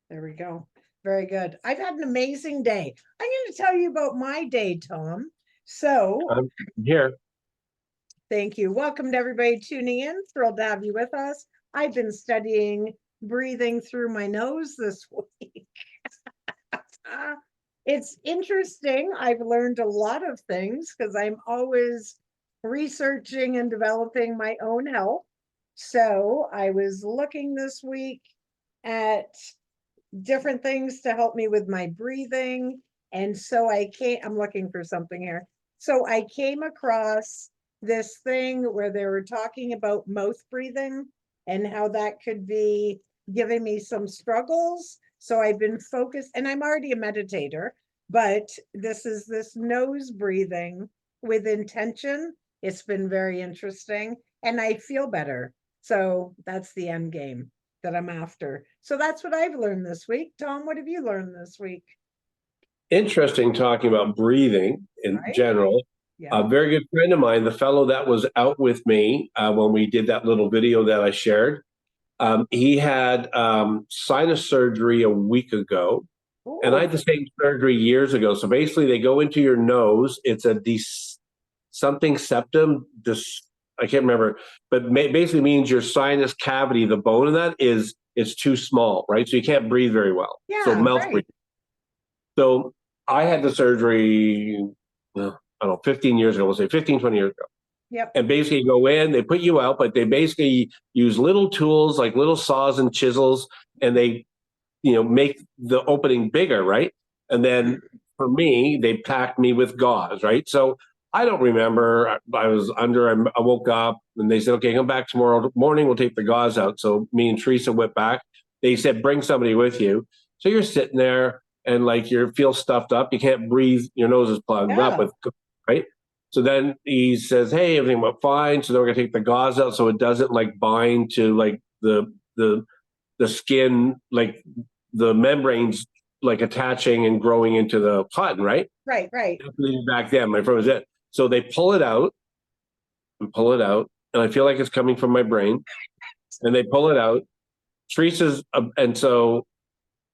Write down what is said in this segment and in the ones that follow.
There we go. Very good. I've had an amazing day. I'm going to tell you about my day, Tom. So, I'm here. thank you. Welcome to everybody tuning in. Thrilled to have you with us. I've been studying breathing through my nose this week. It's interesting. I've learned a lot of things because I'm always researching and developing my own health. So, I was looking this week at different things to help me with my breathing. And so I'm looking for something here. So I came across this thing where they were talking about mouth breathing and how that could be giving me some struggles. So I've been focused, and I'm already a meditator, but this nose breathing with intention. It's been very interesting and I feel better. So that's the end game that I'm after. So that's what I've learned this week. Tom, what have you learned this week? Interesting talking about breathing in Right? general. Yeah. A very good friend of mine, the fellow that was out with me when we did that little video that I shared, he had sinus surgery a week ago. And I had the Oh, same surgery years ago. So basically, they go into your nose. It's a something septum. I can't remember, but basically means your sinus cavity, the bone of that is too small, right? So you can't breathe very well. So yeah, mouth right. breathing. So I had the surgery, well, I don't know, 15 years ago, we'll say 15, 20 years ago. Yep. And basically go in, they put you out, but they basically use little tools like little saws and chisels, and they, make the opening bigger, right? And then for me, they packed me with gauze, right? So I don't remember. I was under, I woke up and they said, okay, come back tomorrow morning, we'll take the gauze out. So me and Teresa went back. They said, bring somebody with you. So you're sitting there and like you feel stuffed up. You can't breathe. Your nose is plugged up Yeah. with, right? So then he says, hey, everything went fine. So then we're gonna take the gauze out so it doesn't like bind to like the skin, like the membranes like attaching and growing into the cotton, right? Right, right. Back then, my friend was it. So they pull it out and pull it out, and I feel like it's coming from my brain. And they pull it out. Teresa's, and so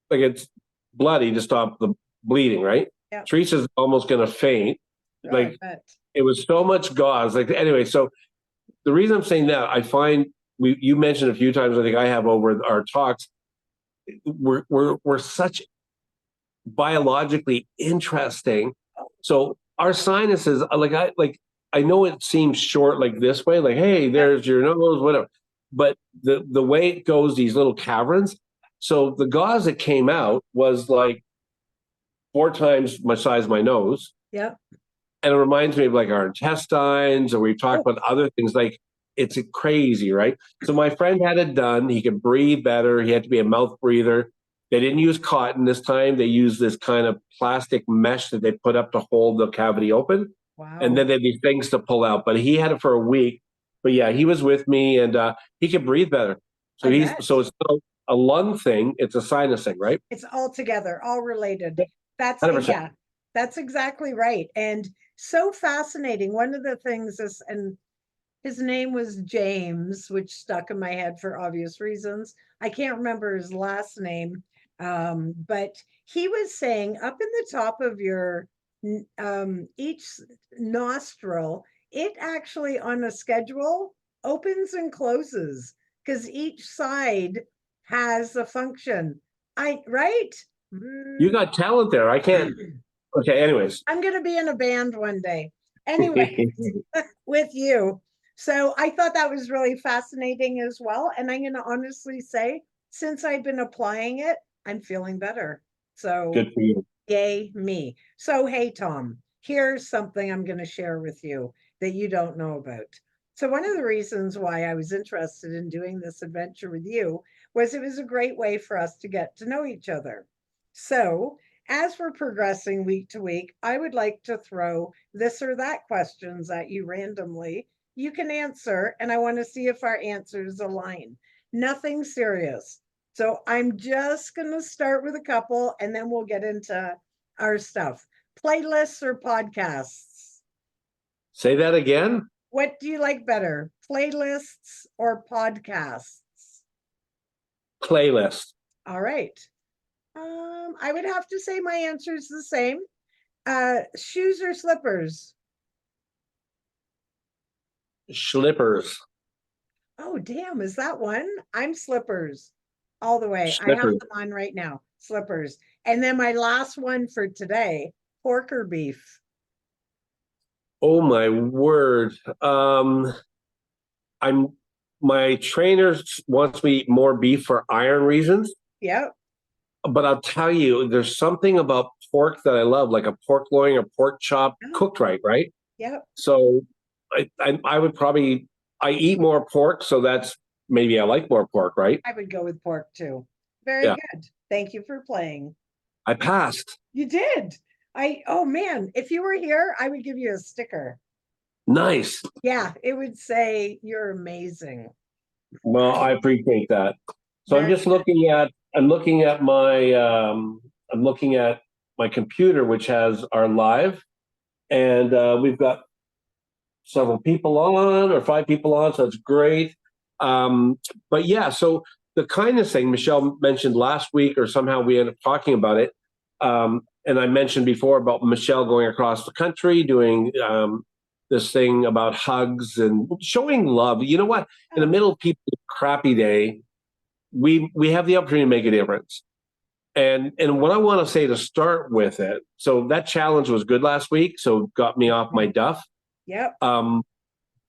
like it's bloody to stop the bleeding, right? Yep. Teresa's almost gonna faint. Oh, I Like bet. it was so much gauze. Like anyway, so the reason I'm saying that, I find you mentioned a few times, I think I have over our talks, we're such biologically interesting. So our sinuses, I know it seems short like this way, like hey, Yep. there's your nose, whatever. But the way it goes, these little caverns. So the gauze that came out was like 4 times my size of my nose, Yep. and it reminds me of like our intestines, or we've talked Oh, about other things. Like it's crazy, right? So my friend had it done. He could breathe better. He had to be a mouth breather. They didn't use cotton this time. They used this kind of plastic mesh that they put up to hold the cavity open, and wow. then they had these things to pull out. But he had it for a week. But yeah, he was with me, and he could breathe better. So I bet. it's not a lung thing; it's a sinus thing, right? It's all together, all related. That's 100%. yeah, that's exactly right. And so fascinating. One of the things is, and his name was James, which stuck in my head for obvious reasons. I can't remember his last name, but he was saying up in the top of your each nostril, it actually on a schedule opens and closes because each side has a function. I right? You got talent there. I can't. Okay. Anyways. I'm going to be in a band one day. Anyway, with you. So I thought that was really fascinating as well. And I'm going to honestly say, since I've been applying it, I'm feeling better. So, Good for you. yay, me. So, hey, Tom, here's something I'm going to share with you that you don't know about. So, one of the reasons why I was interested in doing this adventure with you was it was a great way for us to get to know each other. So, as we're progressing week to week, I would like to throw this or that questions at you randomly. You can answer, and I want to see if our answers align. Nothing serious. So I'm just going to start with a couple and then we'll get into our stuff. Playlists or podcasts? Say that again. What do you like better, playlists or podcasts? Playlist. All right. I would have to say my answer is the same. Shoes or slippers? Slippers. Oh, damn, is that one? I'm slippers all the way. I have Slippers. them on right now, slippers. And then my last one for today, pork or beef? Oh my word. I'm my trainer wants me to eat more beef for iron reasons, Yep, but I'll tell you, there's something about pork that I love, like a pork loin or pork chop yep, cooked right, right? yep. So I would probably I eat more pork, so that's maybe I like more pork, right? I would go with pork too. Very Yeah, good. Thank you for playing. I passed. You did. Oh man, if you were here, I would give you a sticker. Nice. Yeah, it would say you're amazing. Well, I appreciate that. So Very good. I'm looking at my I'm looking at my computer, which has our live, and we've got several people on or five people on, so it's great. But yeah, so the kindness thing Michelle mentioned last week, or somehow we ended up talking about it. And I mentioned before about Michelle going across the country doing this thing about hugs and showing love. You know what? In the Oh, middle of people's crappy day, we have the opportunity to make a difference. And what I want to say to start with it, so that challenge was good last week, so it got me off my duff. yep. Um,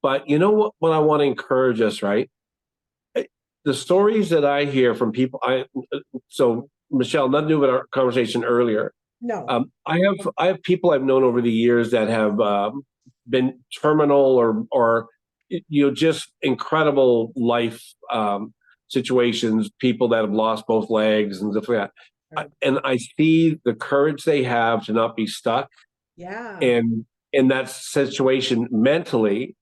but you know what I want to encourage us, right? The stories that I hear from people, so Michelle, nothing to do with our conversation earlier. No. I have people I've known over the years that have been terminal or just incredible life situations. People that have lost both legs and stuff like that. And I see the courage they have to not be stuck Yeah. and in that situation mentally,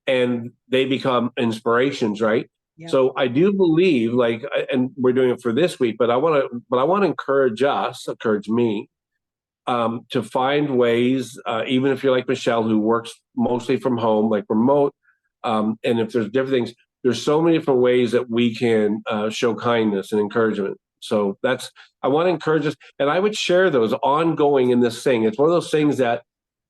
and they become inspirations, right? Yep. So I do believe, like, and we're doing it for this week, but I want to encourage me, to find ways, even if you're like Michelle, who works mostly from home, like remote, and if there's different things, there's so many different ways that we can show kindness and encouragement. So I want to encourage us, and I would share those ongoing in this thing. It's one of those things that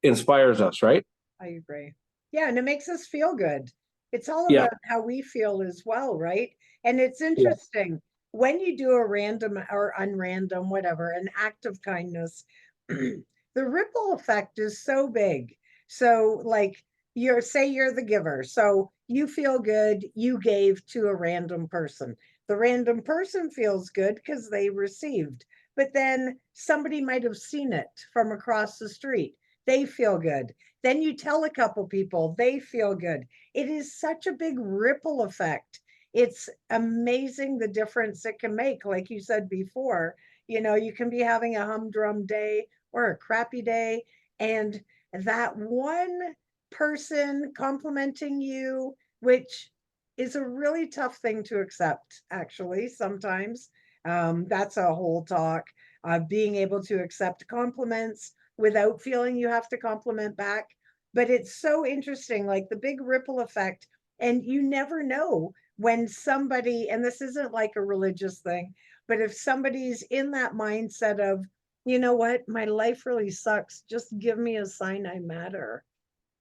inspires us, right? I agree. Yeah, and it makes us feel good. It's all Yeah, about how we feel as well, right? And it's yeah, interesting when you do a random or unrandom, whatever, an act of kindness, the ripple effect is so big. So, like, you're the giver. So you feel good, you gave to a random person. The random person feels good because they received, but then somebody might have seen it from across the street. They feel good, then you tell a couple people, they feel good. It is such a big ripple effect. It's amazing the difference it can make. Like you said before, you can be having a humdrum day or a crappy day, and that one person complimenting you, which is a really tough thing to accept, actually, sometimes. That's a whole talk. Being able to accept compliments without feeling you have to compliment back. But it's so interesting, like the big ripple effect. And you never know when somebody, and this isn't like a religious thing, but if somebody's in that mindset of, you know what, my life really sucks, just give me a sign I matter.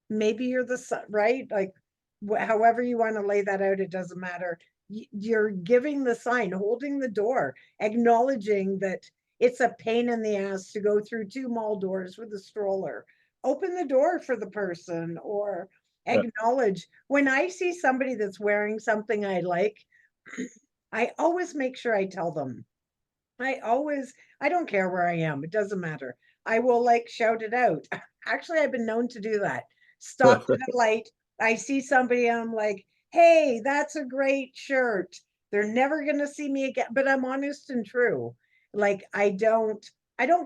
Maybe you're right, like however you want to lay that out, it doesn't matter. You're giving the sign, holding the door, acknowledging that it's a pain in the ass to go through two mall doors with a stroller. Open the door for the person, or yeah. acknowledge. When I see somebody that's wearing something I like, I always make sure I tell them. I don't care where I am. It doesn't matter. I will like shout it out. Actually, I've been known to do that. Stop at a light. I see somebody, and I'm like, hey, that's a great shirt. They're never gonna see me again. But I'm honest and true. Like I don't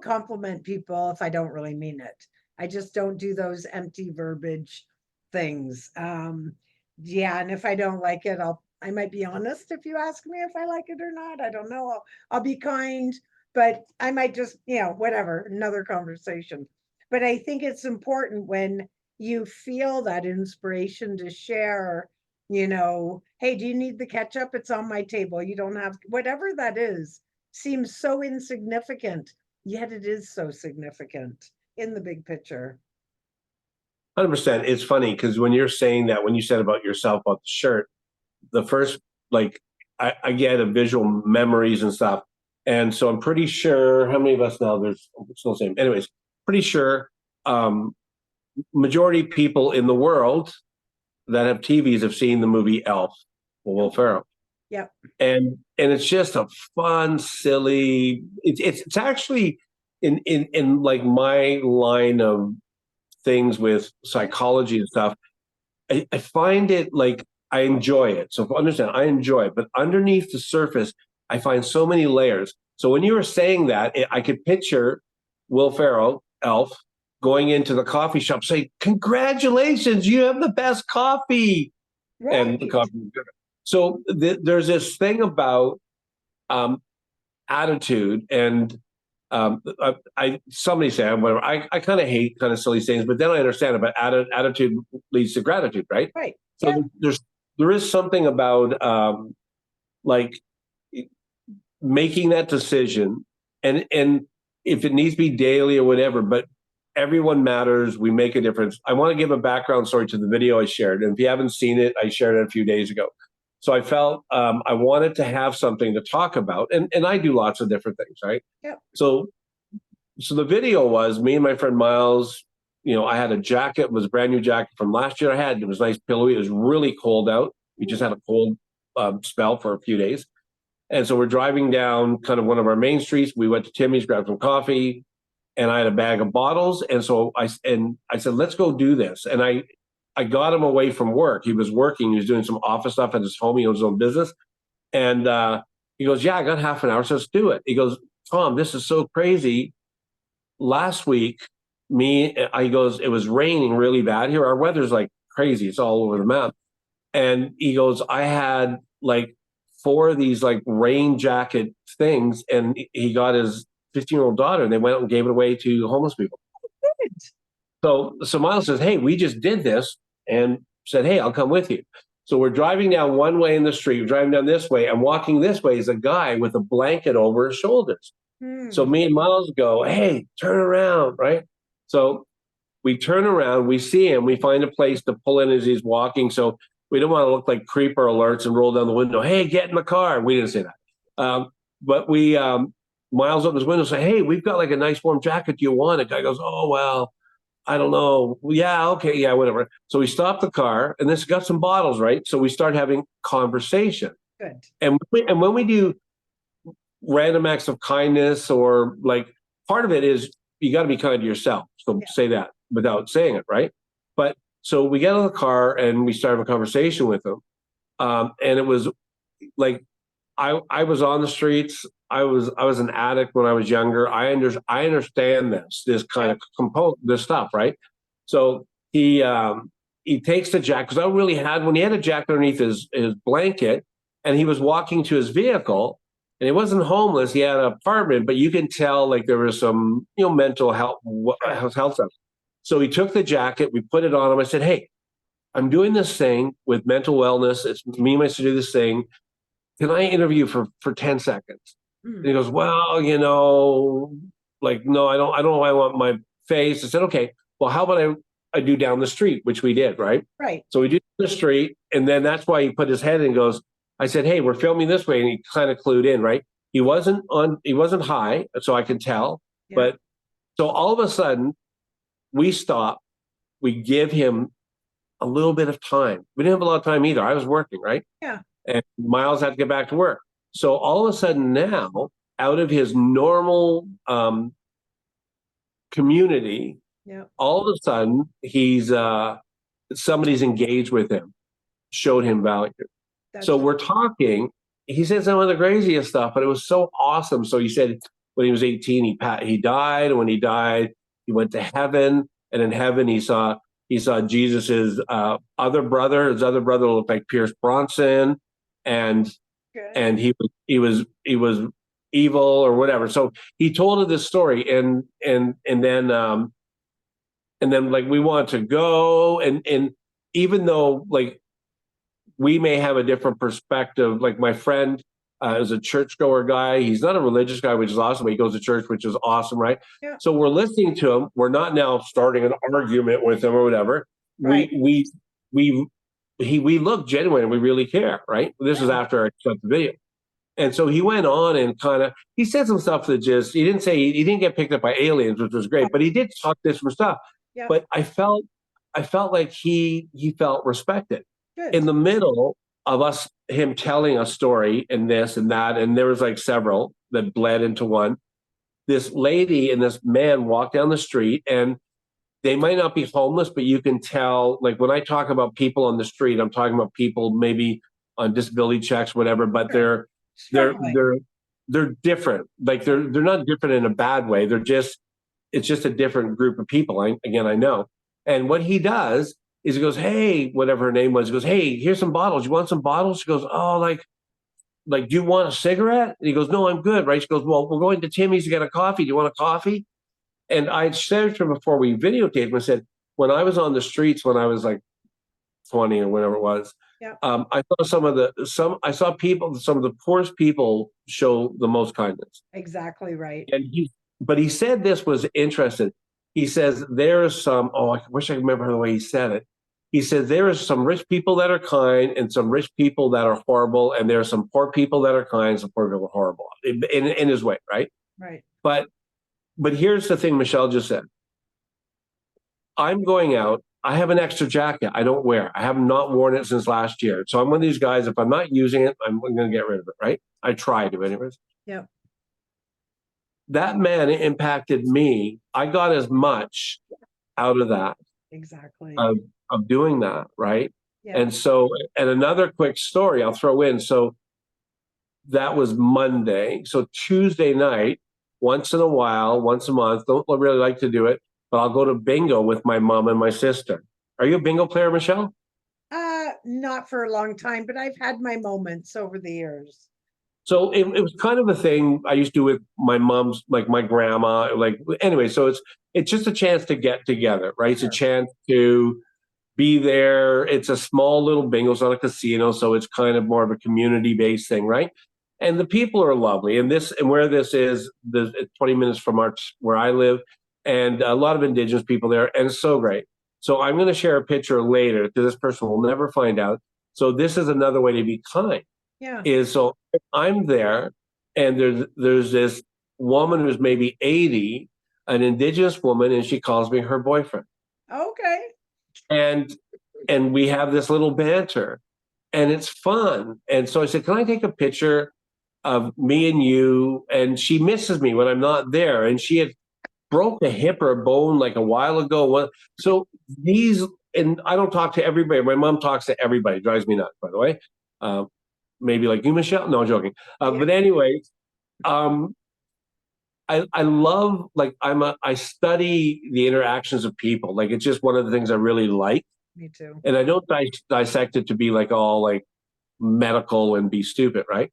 compliment people if I don't really mean it. I just don't do those empty verbiage things. Yeah, and if I don't like it, I might be honest if you ask me if I like it or not. I don't know. I'll be kind, but I might just, whatever, another conversation. But I think it's important when you feel that inspiration to share, hey, do you need the ketchup? It's on my table. You don't have whatever that is. seems so insignificant, yet it is so significant in the big picture. 100%. It's funny because when you're saying that, when you said about yourself about the shirt, the first, like, I get a visual memories and stuff. And so I'm pretty sure how many of us now, there's still the same. Anyways, pretty sure majority of people in the world that have TVs have seen the movie Elf, Will Ferrell. Yep. And it's just a fun, silly. It's actually in like my line of things with psychology and stuff. I find it like I enjoy it. So understand, I enjoy it, but underneath the surface, I find so many layers. So when you were saying that, I could picture Will Ferrell, Elf, going into the coffee shop, saying, "Congratulations, you have the best coffee," and the Right. coffee. So there's this thing about um, attitude, and somebody said whatever. I kind of hate kind of silly things, but then I understand about attitude leads to gratitude, right? Right. So Yeah. there is something about like making that decision, and if it needs to be daily or whatever, but everyone matters. We make a difference. I want to give a background story to the video I shared, and if you haven't seen it, I shared it a few days ago. So I felt I wanted to have something to talk about, and I do lots of different things, right? Yep. So the video was me and my friend Miles. You know, I had a jacket, it was a brand new jacket from last year. I had it was nice, pillowy. It was really cold out. We just had a cold spell for a few days, and so we're driving down kind of one of our main streets. We went to Timmy's, grabbed some coffee, and I had a bag of bottles. And so I said, let's go do this. And I got him away from work. He was working. He was doing some office stuff at his home. He owns his own business. And he goes, yeah, I got half an hour, so let's do it. He goes, Tom, this is so crazy. Last week, he goes, it was raining really bad here. Our weather's like crazy. It's all over the map. And he goes, I had like four of these like rain jacket things, and he got his 15-year-old daughter, and they went and gave it away to homeless people. Good. So Miles says, hey, we just did this, and said, hey, I'll come with you. So we're driving down one way in the street, we're driving down this way, and walking this way is a guy with a blanket over his shoulders. So me and Miles go, hey, turn around, right? So we turn around, we see him, we find a place to pull in as he's walking. So we don't want to look like creeper alerts and roll down the window. Hey, get in the car. We didn't say that. But we, Miles opened his window and said, hey, we've got like a nice warm jacket. Do you want it? Guy goes, oh, well, I don't know. Yeah, okay, yeah, whatever. So we stopped the car, and this got some bottles, right? So we start having conversation. Good. And when we do random acts of kindness, or like, part of it is you got to be kind to yourself. So say that without saying it, right? But so we get out of the car and we start a conversation with him. And it was like, I was on the streets. I was an addict when I was younger. I understand this kind of this stuff, right? So he takes the jacket, because I really had, when he had a jacket underneath his blanket, and he was walking to his vehicle, and he wasn't homeless. He had an apartment, but you can tell like there was some mental health stuff. So he took the jacket, we put it on him. I said, hey, I'm doing this thing with mental wellness. It's me and my sister do this thing. Can I interview for 10 seconds? And he goes, well, like, no, I don't know. I want my face. I said, okay, well, how about I do down the street, which we did, right? Right. So we do the street. And then that's why he put his head in and goes, I said, hey, we're filming this way. And he kind of clued in, right? He wasn't high, so I can tell. Yeah. But so all of a sudden we stop, we give him a little bit of time. We didn't have a lot of time either. I was working, right? Yeah. And Miles had to get back to work. So all of a sudden now, out of his normal community, all of a sudden he's somebody's engaged with him, showed him value. So we're talking. He said some of the craziest stuff, but it was so awesome. So he said when he was 18, he died, and when he died, he went to heaven, and in heaven he saw Jesus's other brother. His other brother looked like Pierce Bronson, and he was evil or whatever. So he told her this story, and then like we want to go, and even though like we may have a different perspective, like my friend Is a churchgoer guy. He's not a religious guy, which is awesome. But he goes to church, which is awesome, right? Yeah. So we're listening to him. We're not now starting an argument with him or whatever. Right. We look genuine and we really care, right? This is Yeah. after I shut the video. And so he went on and he said some stuff that he didn't say, he didn't get picked up by aliens, which was great, but he did talk this from stuff. Yeah. But I felt like he felt respected. Good. In the middle of him telling a story and this and that, and there was like several that bled into one. This lady and this man walked down the street, and they might not be homeless, but you can tell, like when I talk about people on the street, I'm talking about people maybe on disability checks, whatever, but they're different. Like they're not different in a bad way. It's just a different group of people. I know. And what he does is he goes, hey, whatever her name was, he goes, hey, here's some bottles. You want some bottles? She goes, oh, like, do you want a cigarette? And he goes, no, I'm good. Right? She goes, well, we're going to Timmy's to get a coffee. Do you want a coffee? And I said to her before we videotaped him, I said, when I was on the streets, when I was like 20 or whatever it was, yeah. I saw some of the poorest people show the most kindness. Exactly right. And he said this was interesting. He says there is some, I wish I could remember the way he said it. He says there is some rich people that are kind and some rich people that are horrible, and there are some poor people that are kind, some poor people are horrible in his way, right? Right. But here's the thing Michele just said. I'm going out. I have an extra jacket I don't wear. I have not worn it since last year. So I'm one of these guys, if I'm not using it, I'm going to get rid of it, right? I try to anyways. Yeah. That man impacted me. I got as much out of that. Exactly. Of doing that, right? Yeah. And so, and another quick story I'll throw in. So that was Monday. So Tuesday night, once in a while, once a month, don't really like to do it, but I'll go to bingo with my mom and my sister. Are you a bingo player, Michele? Not for a long time, but I've had my moments over the years. So it was kind of a thing I used to do with my mom's, like my grandma, like anyway. So it's just a chance to get together, right? It's a chance to be there. It's a small little bingo. It's not a casino, so it's kind of more of a community-based thing, right? And the people are lovely. And where this is, it's 20 minutes from where I live, and a lot of Indigenous people there, and it's so great. So I'm going to share a picture later because this person will never find out. So this is another way to be kind. Yeah. So I'm there, and there's this woman who's maybe 80, an Indigenous woman, and she calls me her boyfriend. Okay. And we have this little banter, and it's fun. And so I said, can I take a picture of me and you? And she misses me when I'm not there, and she had broke a hip or a bone like a while ago. So and I don't talk to everybody. My mom talks to everybody. It drives me nuts, by the way. Maybe like you, Michele. No, I'm joking. But anyway, I love, like, I study the interactions of people. Like, it's just one of the things I really like. Me too. And I don't dissect it to be like all like medical and be stupid, right?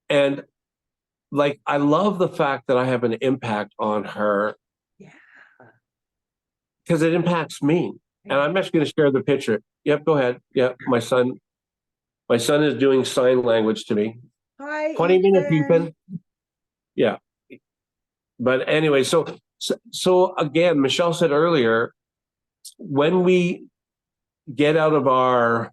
And like, I love the fact that I have an impact on her. Yeah. Because it impacts me. And I'm actually going to share the picture. Yep, go ahead. Yep, my son is doing sign language to me. Hi, 20 minutes, Ethan. Yeah. But anyway, so again, Michele said earlier, when we get out of our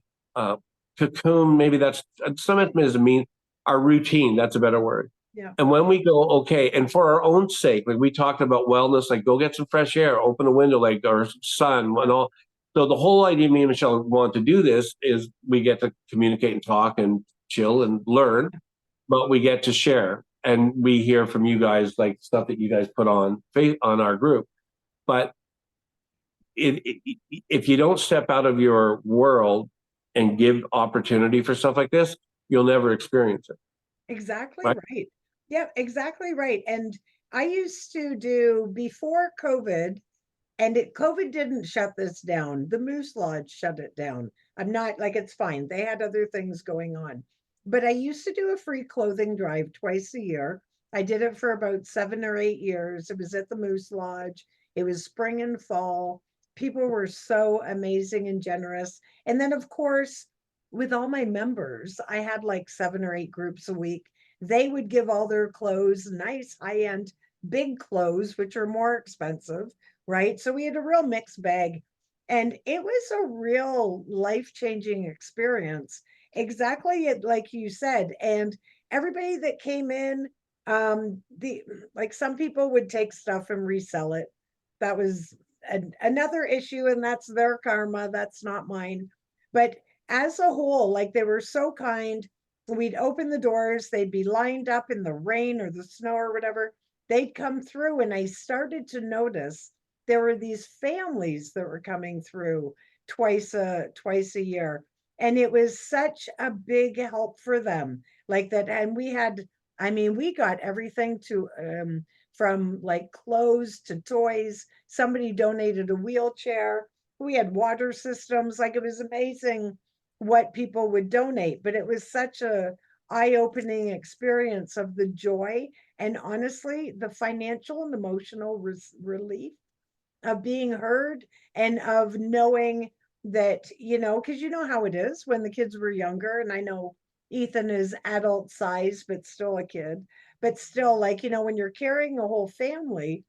cocoon, maybe that's some doesn't mean our routine. That's a better word. Yeah. And when we go, okay, and for our own sake, like we talked about wellness, like go get some fresh air, open a window, like our sun and all. So the whole idea me and Michele want to do this is we get to communicate and talk and chill and learn, but we get to share. And we hear from you guys, like stuff that you guys put on our group. But if you don't step out of your world and give opportunity for stuff like this, you'll never experience it. Exactly right. Yep, exactly right. And I used to do before COVID, and COVID didn't shut this down. The Moose Lodge shut it down. I'm not like, it's fine. They had other things going on. But I used to do a free clothing drive twice a year. I did it for about 7 or 8 years. It was at the Moose Lodge. It was spring and fall. People were so amazing and generous. And then, of course, with all my members, I had like 7 or 8 groups a week. they would give all their clothes, nice high-end big clothes, which are more expensive, right? So we had a real mixed bag. And it was a real life-changing experience. Exactly like you said. And everybody that came in, the like some people would take stuff and resell it. That was another issue, and that's their karma. That's not mine. But as a whole, like they were so kind. We'd open the doors, they'd be lined up in the rain or the snow or whatever. They'd come through, and I started to notice there were these families that were coming through twice a year, and it was such a big help for them, like that. And we had, I mean, we got everything to from like clothes to toys. Somebody donated a wheelchair. We had water systems. Like it was amazing what people would donate, but it was such a eye-opening experience of the joy and honestly the financial and emotional relief of being heard and of knowing that, because you know how it is when the kids were younger. And I know Ethan is adult size, but still a kid. But still, like, when you're carrying a whole family,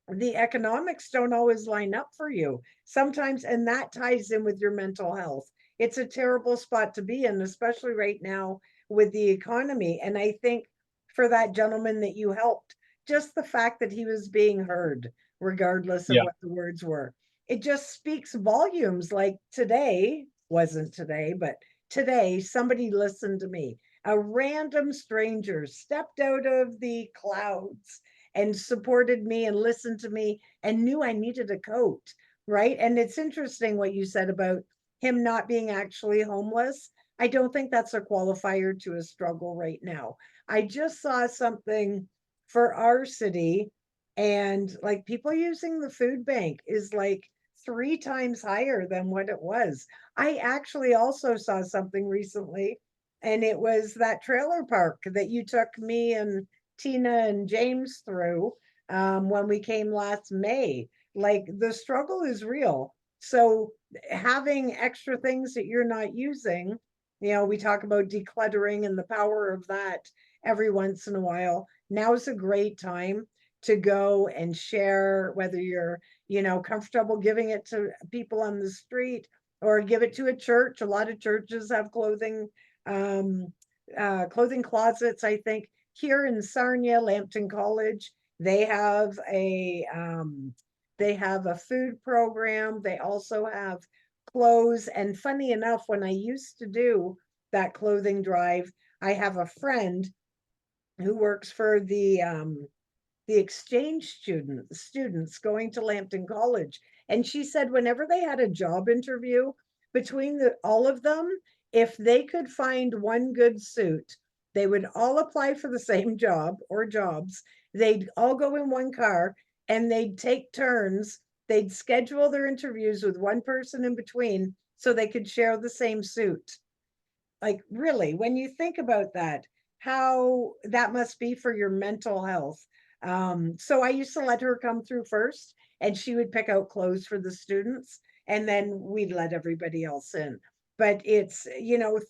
the economics don't always line up for you sometimes. And that ties in with your mental health. It's a terrible spot to be in, especially right now with the economy. And I think for that gentleman that you helped, just the fact that he was being heard, regardless of Yeah. what the words were, it just speaks volumes. Like today, wasn't today, but today, somebody listened to me. A random stranger stepped out of the clouds and supported me and listened to me and knew I needed a coat, right? And it's interesting what you said about him not being actually homeless. I don't think that's a qualifier to a struggle right now. I just saw something for our city, and like people using the food bank is like 3 times higher than what it was. I actually also saw something recently, and it was that trailer park that you took me and Tina and James through when we came last May. Like the struggle is real. So having extra things that you're not using, we talk about decluttering and the power of that every once in a while. Now's a great time to go and share, whether you're, comfortable giving it to people on the street or give it to a church. A lot of churches have um, clothing closets, I think here in Sarnia, Lambton College, they have a food program. They also have clothes. And funny enough, when I used to do that clothing drive, I have a friend who works for the exchange students going to Lambton College. And she said whenever they had a job interview between all of them, if they could find one good suit, they would all apply for the same job or jobs. They'd all go in one car and they'd take turns. They'd schedule their interviews with one person in between so they could share the same suit. Like, really, when you think about that, how that must be for your mental health. So I used to let her come through first, and she would pick out clothes for the students, and then we'd let everybody else in. But it's,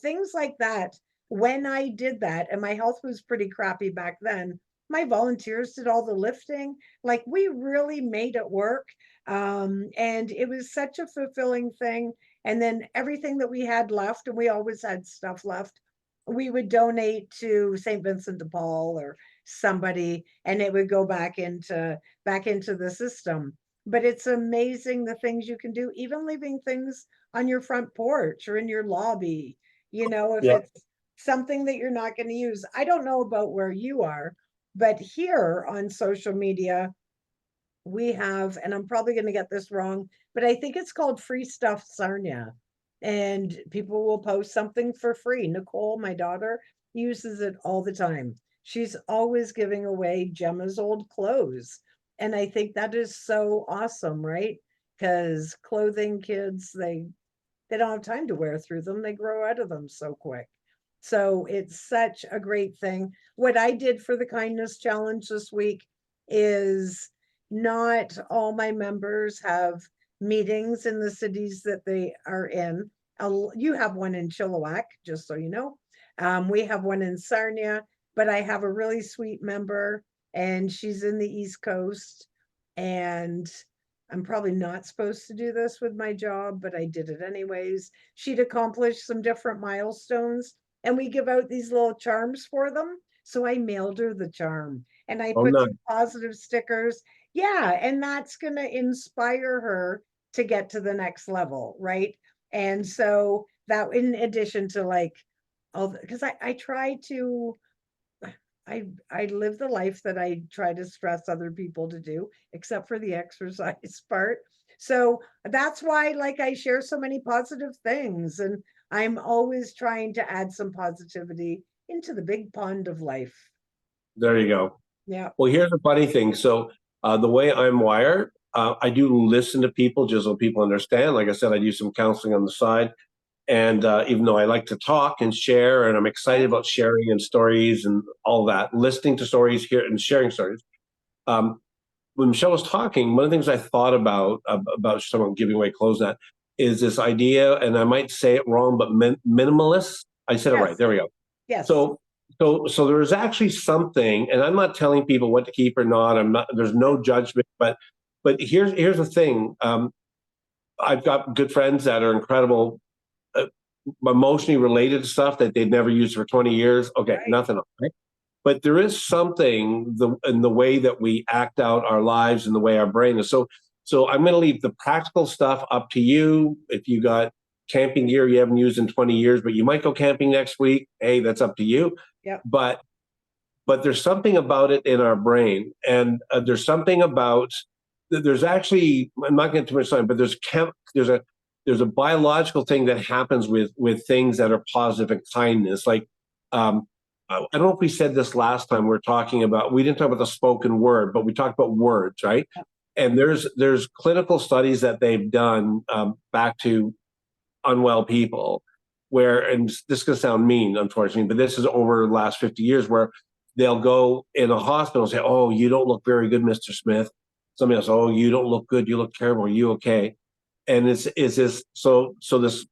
things like that. When I did that, and my health was pretty crappy back then, my volunteers did all the lifting. Like, we really made it work. And it was such a fulfilling thing. And then everything that we had left, and we always had stuff left, we would donate to St. Vincent de Paul or somebody, and it would go back into the system. But it's amazing the things you can do, even leaving things on your front porch or in your lobby, if Yeah. it's something that you're not going to use. I don't know about where you are, but here on social media, we have, and I'm probably going to get this wrong, but I think it's called Free Stuff Sarnia. And people will post something for free. Nicole, my daughter, uses it all the time. She's always giving away Gemma's old clothes. And I think that is so awesome, right? Because clothing kids, they don't have time to wear through them. They grow out of them so quick. So it's such a great thing. What I did for the kindness challenge this week is not all my members have meetings in the cities that they are in. You have one in Chilliwack, just so you know. We have one in Sarnia. but I have a really sweet member, and she's in the East Coast, and I'm probably not supposed to do this with my job, but I did it anyways. She'd accomplished some different milestones, and we give out these little charms for them. So I mailed her the charm and I Oh put no, some positive stickers. Yeah, and that's going to inspire her to get to the next level, right? And so that, in addition to like, all because I try to I live the life that I try to stress other people to do, except for the exercise part. So that's why, like, I share so many positive things, and I'm always trying to add some positivity into the big pond of life. there you go. Yeah. Well, here's the funny thing. So the way I'm wired, I do listen to people just so people understand. Like I said, I do some counseling on the side. And even though I like to talk and share, and I'm excited about sharing and stories and all that, listening to stories here and sharing stories. Um, when Michelle was talking, one of the things I thought about someone giving away clothes, that is this idea, and I might say it wrong, but minimalist. I said it right. Yes. There we go. Yes. So there is actually something, and I'm not telling people what to keep or not. I'm not. There's no judgment, but here's the thing. I've got good friends that are incredible, uh, emotionally related to stuff that they've never used for 20 years. Okay, Right. nothing. Right? But there is something in the way that we act out our lives and the way our brain is. So I'm going to leave the practical stuff up to you. If you got camping gear you haven't used in 20 years, but you might go camping next week, hey, that's up to you. Yep. But there's something about it in our brain, and there's something about there's actually, I'm not getting too much time, but there's a biological thing that happens with things that are positive and kindness. Like I don't know if we said this last time. We didn't talk about the spoken word, but we talked about words, right? Yep. And there's clinical studies that they've done back to unwell people, where, and this is going to sound mean, unfortunately, but this is over the last 50 years, where they'll go in a hospital and say, "Oh, you don't look very good, Mr. Smith." Somebody else, "Oh, you don't look good. You look terrible. Are you okay?" And it's this, so this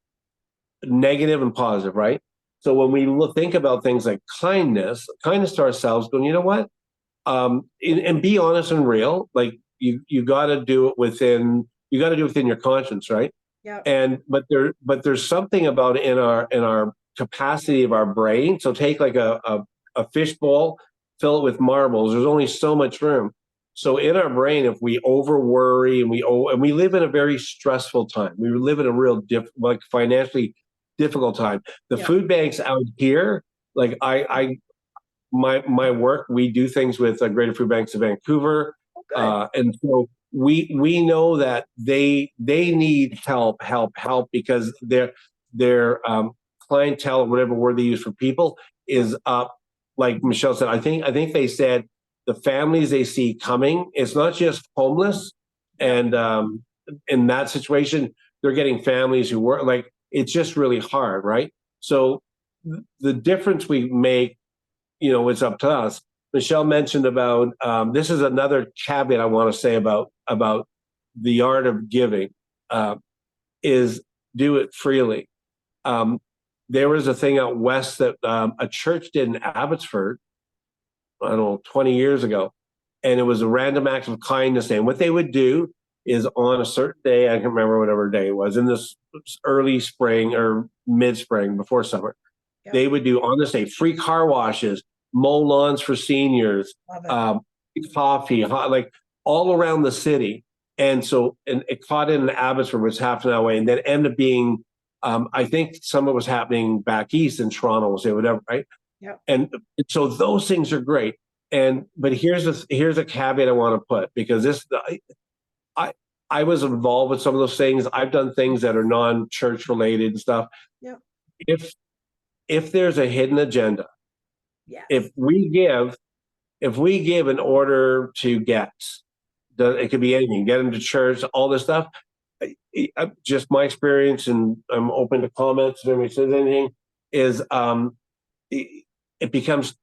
negative and positive, right? So when we think about things like kindness to ourselves, going, you know what? And be honest and real. Like you got to do it within, your conscience, right? Yep. And but there's something about it in our capacity of our brain. So take like a fish bowl, fill it with marbles. There's only so much room. So in our brain, if we over worry and we live in a very stressful time, we live in a real like financially difficult time. The Yep. food banks out here, like my work, we do things with Greater Food Banks of Vancouver, Oh, good. and so we know that they need help because their clientele, or whatever word they use for people, is up. Like Michelle said, I think they said the families they see coming, it's not just homeless, Yep. and in that situation, they're getting families who work, like, it's just really hard, right? So the difference we make, it's up to us. Michelle mentioned about this is another caveat I want to say about the art of giving, is do it freely. Um, there was a thing out west that a church did in Abbotsford, I don't know, 20 years ago, and it was a random act of kindness. And what they would do is on a certain day, I can't remember whatever day it was, in this early spring or mid spring before summer, Yep. they would do on this day free car washes, mow lawns for seniors, Love it. coffee, like all around the city. And so, and it caught in Abbotsford, was half an hour away, and then ended up being, I think some of it was happening back east in Toronto, say whatever, right? Yep. And so those things are great. But here's a caveat I want to put, because I I was involved with some of those things. I've done things that are non-church related and stuff. Yep. If there's a hidden agenda, Yes. if we give in order to get, it could be anything, get them to church, all this stuff. Just my experience, and I'm open to comments if anybody says anything, is it becomes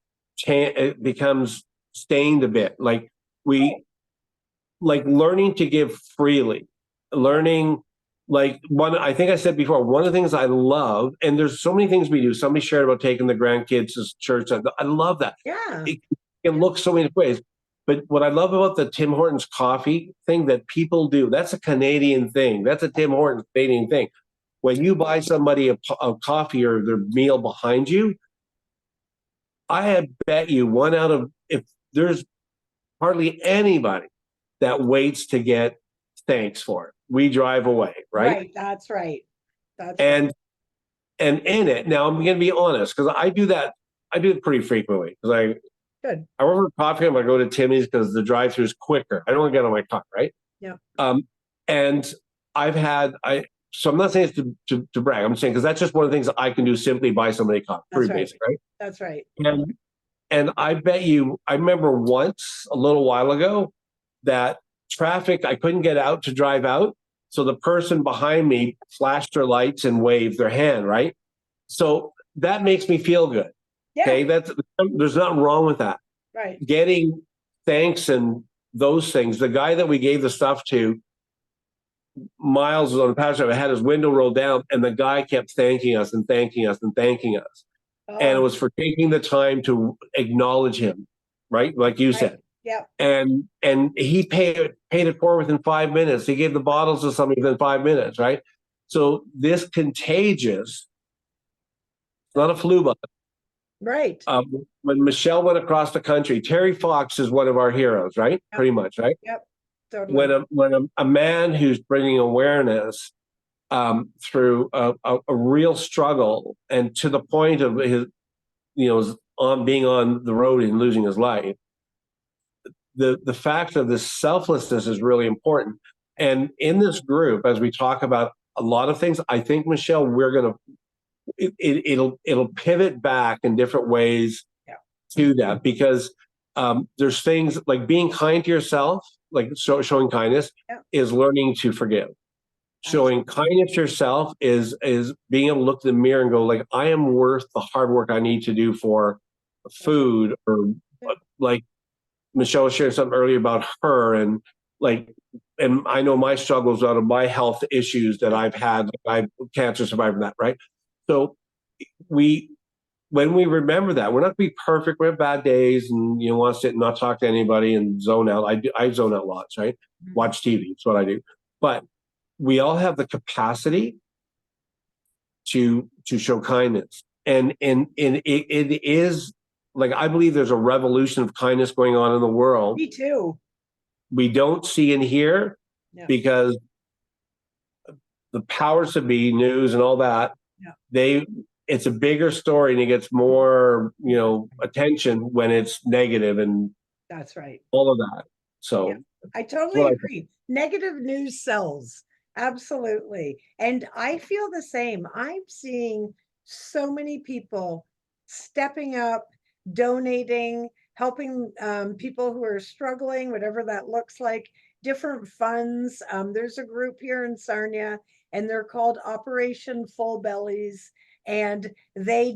it becomes stained a bit. Like learning to give freely, learning like I think I said before, one of the things I love, and there's so many things we do. Somebody shared about taking the grandkids to church. I love that. Yeah. It looks so many ways. But what I love about the Tim Hortons coffee thing that people do, that's a Canadian thing. That's a Tim Hortons Canadian thing. When you buy somebody a coffee or their meal behind you, I bet you one out of, if there's hardly anybody that waits to get thanks for it. We drive away, right? Right. That's right. That's right. And in it, now I'm going to be honest because I do that. I do it pretty frequently because Good. I order coffee. I'm going to go to Timmy's because the drive-through is quicker. I don't want to get on my car, right? Yeah. And I've had so I'm not saying it's to brag. I'm saying because that's just one of the things that I can do, simply buy somebody coffee. That's Pretty right. basic, right? That's right. And I bet you, I remember once a little while ago that traffic, I couldn't get out to drive out. So the person behind me flashed their lights and waved their hand, right? So that makes me feel good. Yeah. Okay. There's nothing wrong with that. Right. Getting thanks and those things. The guy that we gave the stuff to, Miles was on the passenger, had his window rolled down, and the guy kept thanking us and thanking us and thanking us. And it was for taking the time to acknowledge him, right? Like you said. Yeah. And he paid it for within 5 minutes. He gave the bottles to somebody within 5 minutes, right? So this contagious, it's not a flu bug. Right. When Michelle went across the country, Terry Fox is one of our heroes, right? Yep. Pretty much, right? Yep. Totally. When a man who's bringing awareness through a real struggle and to the point of his, on being on the road and losing his life, the fact of this selflessness is really important. And in this group, as we talk about a lot of things, I think, Michelle, we're going to, it'll pivot back in different ways to that, because there's things like being kind to yourself, like showing kindness is learning to forgive. Showing kindness to yourself is being able to look in the mirror and go, like, I am worth the hard work I need to do for food, or like Michelle shared something earlier about her, and I know my struggles out of my health issues that I've had. I've cancer survivor, that, right? So when we remember that, we're not to be perfect. We have bad days, and want to sit and not talk to anybody and zone out. I zone out lots, right? Mm-hmm. Watch TV. That's what I do. But we all have the capacity to show kindness, and it is, like, I believe there's a revolution of kindness going on in the world. Me too. We don't see and hear because the powers to be, news and all that, it's a bigger story and it gets more, attention when it's negative, and that's right. All of that. So I totally agree. Negative news sells. Absolutely. And I feel the same. I'm seeing so many people stepping up, donating, helping people who are struggling, whatever that looks like, different funds. There's a group here in Sarnia, and they're called Operation Full Bellies. And they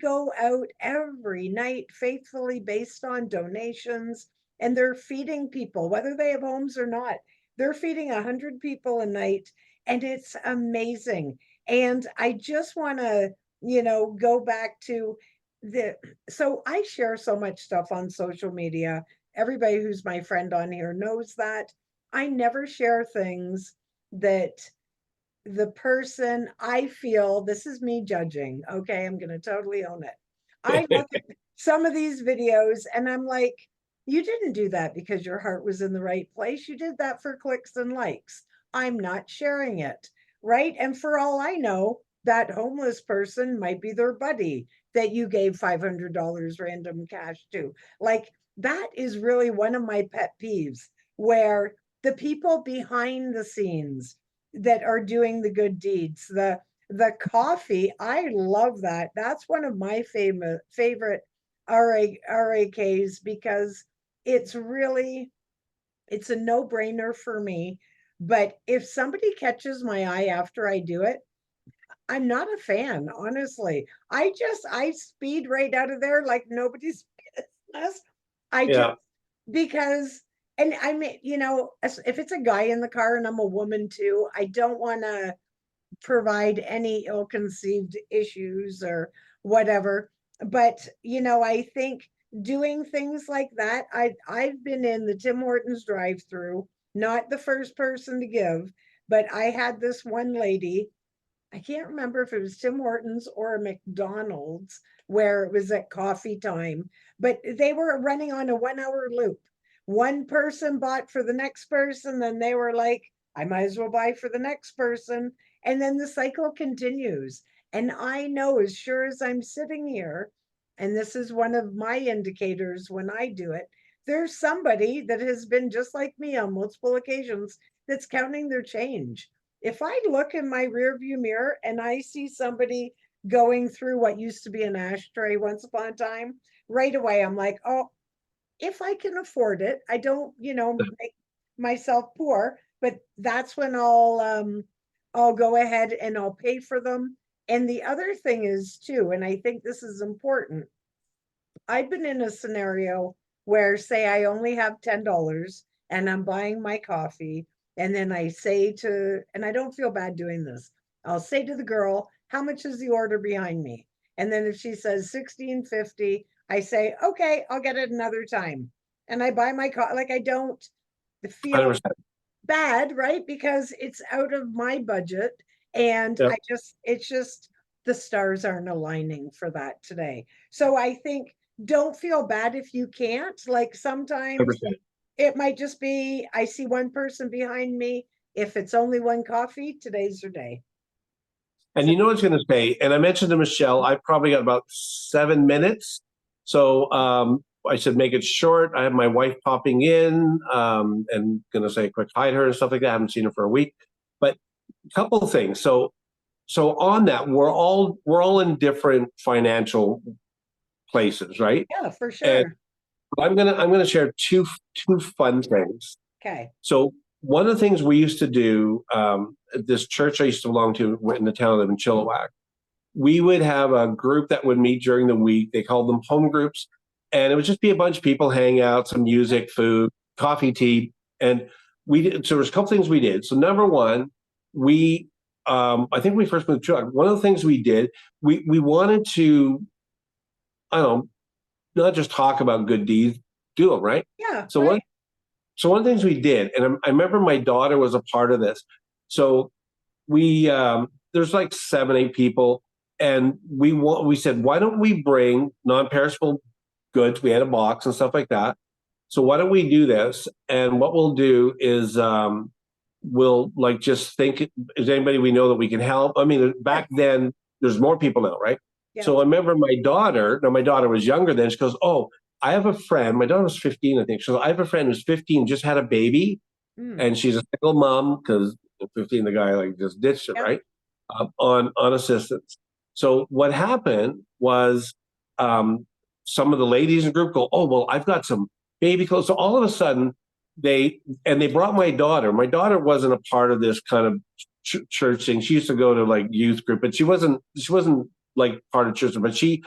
go out every night faithfully based on donations, and they're feeding people, whether they have homes or not. They're feeding 100 people a night, and it's amazing. And I just want to, go back to so I share so much stuff on social media. Everybody who's my friend on here knows that I never share things that the person, I feel, this is me judging. Okay. I'm going to totally own it. I look at some of these videos and I'm like, you didn't do that because your heart was in the right place. You did that for clicks and likes. I'm not sharing it. Right. And for all I know, that homeless person might be their buddy that you gave $500 random cash to. Like, that is really one of my pet peeves, where the people behind the scenes that are doing the good deeds, the coffee, I love that. That's one of my favorite RAKs, because it's a no-brainer for me. But if somebody catches my eye after I do it, I'm not a fan, honestly. I speed right out of there like nobody's business. Just because And I mean, if it's a guy in the car and I'm a woman too, I don't want to provide any ill-conceived issues or whatever. But I think doing things like that, I've been in the Tim Hortons drive-through, not the first person to give, but I had this one lady, I can't remember if it was Tim Hortons or a McDonald's where it was at coffee time, but they were running on a 1 hour loop. One person bought for the next person, then they were like, I might as well buy for the next person. And then the cycle continues. And I know as sure as I'm sitting here, and this is one of my indicators when I do it, there's somebody that has been just like me on multiple occasions that's counting their change. If I look in my rearview mirror and I see somebody going through what used to be an ashtray once upon a time, right away I'm like, oh, if I can afford it, I don't, make myself poor, but that's when I'll go ahead and I'll pay for them. And the other thing is too, and I think this is important, I've been in a scenario where, say, I only have $10 and I'm buying my coffee. And then I say and I don't feel bad doing this, I'll say to the girl, how much is the order behind me? And then if she says 16.50, I say, okay, I'll get it another time. And I buy my coffee. Like I don't feel 100%. bad, right? Because it's out of my budget. And Yep. it's just the stars aren't aligning for that today. So I think don't feel bad if you can't. Like sometimes 100%. it might just be I see one person behind me. If it's only one coffee, today's your day. And So you know what I was going to say, and I mentioned to Michelle, I've probably got about 7 minutes. So I said, make it short. I have my wife popping in and going to say a quick hi to her and stuff like that. I haven't seen her for a week. But a couple of things. So on that, we're all in different financial places, right? yeah, for And sure. I'm gonna share two fun things. Okay. So one of the things we used to do, at this church I used to belong to in the town of in Chilliwack, we would have a group that would meet during the week. They called them home groups, and it would just be a bunch of people hang out, some music, food, coffee, tea, and we did. So there's a couple things we did. So number one, we I think when we first moved to Chilliwack, one of the things we did, we wanted to, I don't know, not just talk about good deeds, do them, right? Yeah, So right. one of the things we did, and I remember my daughter was a part of this. So we there's like 7, 8 people, and we said, why don't we bring non-perishable goods? We had a box and stuff like that. So why don't we do this? And what we'll do is we'll like just think, is anybody we know that we can help? I mean, back then there's more people now, right? Yeah. So I remember my daughter. Now my daughter was younger then. She goes, "Oh, I have a friend." My daughter was 15, I think. She goes, "I have a friend who's 15, just had a baby, Mm, and she's a single mom because at 15 the guy like just ditched her, yep. right? On assistance." So what happened was um, some of the ladies in the group go, "Oh well, I've got some baby clothes." So all of a sudden they brought my daughter. My daughter wasn't a part of this kind of church thing. She used to go to like youth group, but she wasn't like part of church. But she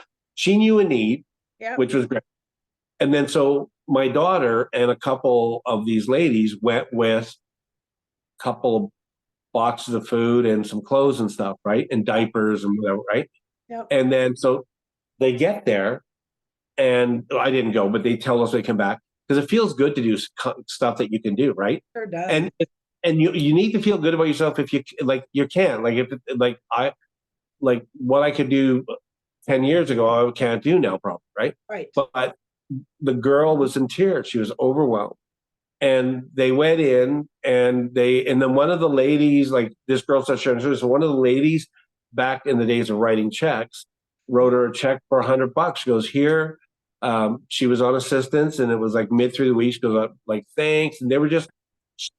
knew a need, Yep. which was great. And then so my daughter and a couple of these ladies went with a couple of boxes of food and some clothes and stuff, right? And diapers and whatever, right? Yep. And then so they get there, and I didn't go, but they tell us they come back because it feels good to do stuff that you can do, right? Sure does. And you need to feel good about yourself if you like you can like if like I like what I could do 10 years ago I can't do now probably, right? Right. But the girl was in tears. She was overwhelmed. And they went in and then one of the ladies, like this girl started sharing stories. So one of the ladies back in the days of writing checks wrote her a check for $100. She goes, here. She was on assistance and it was like mid through the week. She goes, like, thanks. And they were just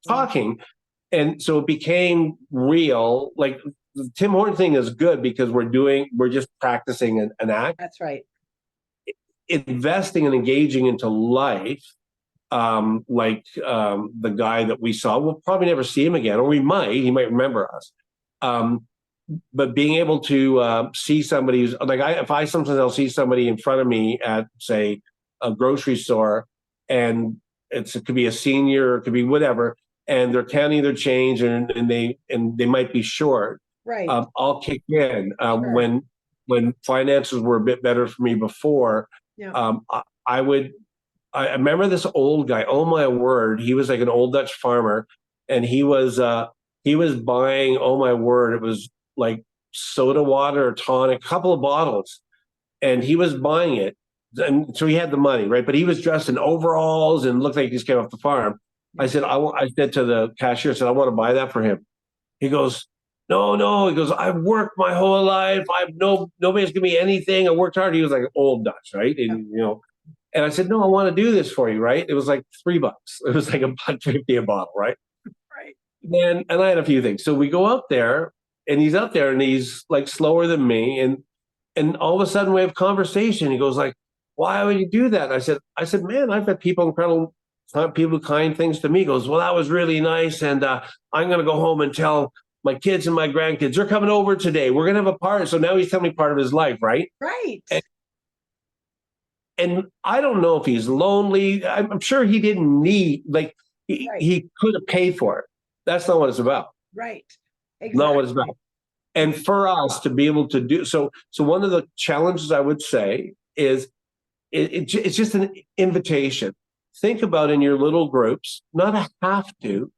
Wow. talking. And so it became real. Like the Tim Horton thing is good because we're just practicing an act. That's right. Investing and engaging into life, the guy that we saw, we'll probably never see him again, or he might remember us. But being able to see somebody's like, if I sometimes I'll see somebody in front of me at say a grocery store, and it could be a senior, it could be whatever, and they're counting their change and they might be short. Right, I'll kick in Sure. when finances were a bit better for me before. yeah, I would. I remember this old guy. Oh my word, he was like an old Dutch farmer, and he was buying. Oh my word, it was like soda water or tonic, a couple of bottles, and he was buying it, and so he had the money, right? But he was dressed in overalls and looked like he just came off the farm. I said, I said to the cashier, I said, I want to buy that for him. He goes, no, no. He goes, I've worked my whole life. Nobody's giving me anything. I worked hard. He was like old Dutch, right? Yeah. And and I said, no, I want to do this for you, right? It was like $3. It was like $1.50 a bottle, right? right, And I had a few things. So we go out there, and he's out there, and he's like slower than me, and all of a sudden we have conversation. He goes like, why would you do that? I said, man, I've had people kind things to me. He goes, well, that was really nice, and I'm gonna go home and tell my kids and my grandkids they're coming over today. We're gonna have a party. So now he's telling me part of his life, right? right, And I don't know if he's lonely. I'm sure he didn't need like Right. he could have paid for it. That's not what it's about. right. Not what it's Exactly. about. And for us to be able to do so, one of the challenges I would say is it's just an invitation. Think about in your little groups, not a have to,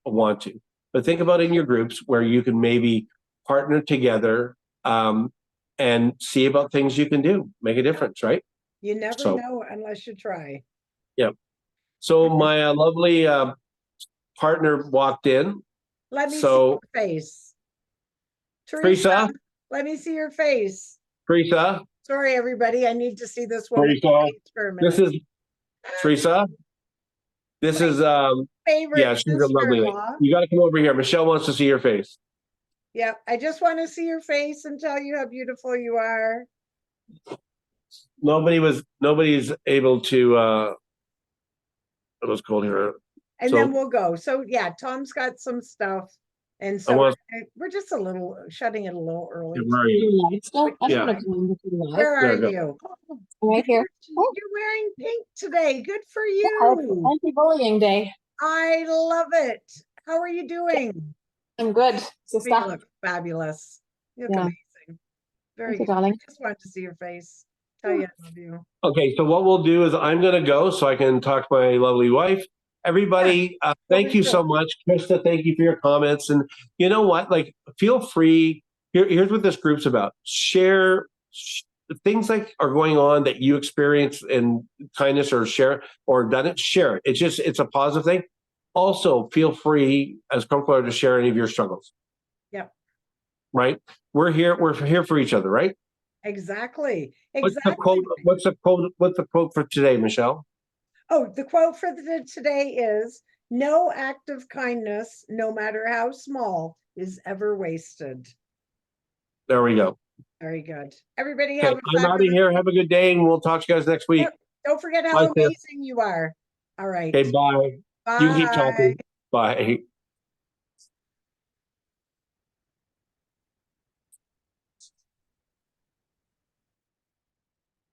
want to, but think about in your groups where you can maybe partner together and see about things you can do, make a difference, right? You never So, know unless you try. yeah. So my lovely partner walked in. Let me see So your face. Teresa, Let me see your face. Teresa, Sorry, everybody. I need to see this woman's Teresa, face for a this minute. is Teresa. This My is favorite yeah, she's a lovely lady. sister-in-law. You got to come over here. Michelle wants to see your face. Yeah, I just want to see your face and tell you how beautiful you are. Nobody's able to what was called here. And then So we'll go. So yeah, Tom's got some stuff. And I so want we're just a little shutting it a little early. where are you? Live still? I Yeah. don't know if you're live. Where There are you go. you? Right here. Oh, You're wearing pink today. Good for yeah, you. anti-bullying day. I love it. How are you doing? I'm good, You sister. look fabulous. You look Yeah. amazing. Very Thank you, good. I darling. just wanted to see your face. Tell you I love you. Okay, so what we'll do is I'm going to go so I can talk to my lovely wife. Everybody, thank you so much. Krista, thank you for your comments. And you know what? Like, feel free. Here's what this group's about. Share things like are going on that you experience in kindness or share or done it, share it. It's a positive thing. Also, feel free as comfortable to share any of your struggles. Yep. Right? We're here for each other, right? Exactly. What's the Exactly. quote? What's the quote for today, Michelle? Oh, the quote for today is no act of kindness, no matter how small, is ever wasted. There we go. Very good. Everybody Okay, have a I'm out of fabulous. here. Have a good day, and we'll talk to you guys next week. Yep. Don't forget how Bye, Sid. amazing you are. All right. Okay, bye. You can keep Bye. talking. Bye.